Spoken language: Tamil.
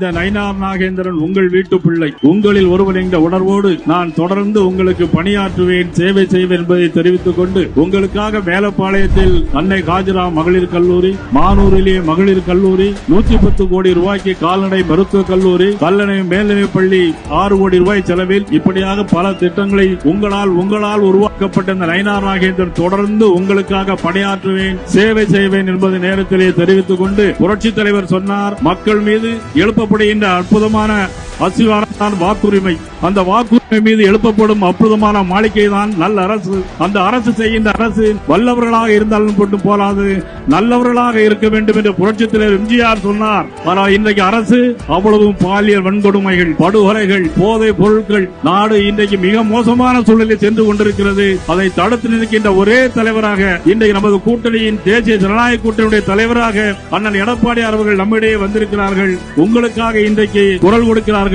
இந்த நயினார் நாகேந்திரன் உங்கள் வீட்டு பிள்ளை, உங்களில் ஒருவன் என்ற உணர்வோடு நான் தொடர்ந்து உங்களுக்கு பணியாற்றுவேன், சேவை செய்வேன் என்பதை தெரிவித்துக் கொண்டு உங்களுக்காக மேலப்பாளையத்தில் அன்னை காஜிரா மகளிர் கல்லூரி, மானூரிலே மகளிர் கல்லூரி, 110 கோடி ரூபாய்க்கு கால்நடை மருத்துவக் கல்லூரி, கல்லணை மேல்நிலைப் பள்ளி 6 கோடி ரூபாய் செலவில் இப்படியாக பல திட்டங்களை உங்களால் உருவாக்கப்பட்ட இந்த நயினார் நாகேந்திரன் தொடர்ந்து உங்களுக்காக பணியாற்றுவேன், சேவை செய்வேன் என்பதை நேரத்திலே தெரிவித்துக் கொண்டு புரட்சித் தலைவர் சொன்னார், மக்கள் மீது எழுப்பப்படுகின்ற அற்புதமான அசிவாரத்தான் வாக்குரிமை. அந்த வாக்குரிமை மீது எழுப்பப்படும் அற்புதமான மாளிகை தான் நல்ல அரசு. அந்த அரசு செய்கின்ற அரசு வல்லவர்களாக இருந்தாலும் மட்டும் போராது, நல்லவர்களாக இருக்க வேண்டும் என்று புரட்சித் தலைவர் எம்ஜிஆர் சொன்னார். ஆனால் இன்றைக்கு அரசு அவ்வளவு பாலியல் வன்கொடுமைகள், படுகொலைகள், போதைப் பொருட்கள், நாடு இன்றைக்கு மிக மோசமான சூழலில் சென்று கொண்டிருக்கிறது. அதை தடுத்து நிற்கின்ற ஒரே தலைவராக இன்றைக்கு நமது கூட்டணியின் தேசிய ஜனநாயக கூட்டணியுடைய தலைவராக அண்ணன் எடப்பாடி அவர்கள் நம்மிடையே வந்திருக்கிறார்கள். உங்களுக்காக இன்றைக்கு குரல் கொடுக்கிறார்கள்.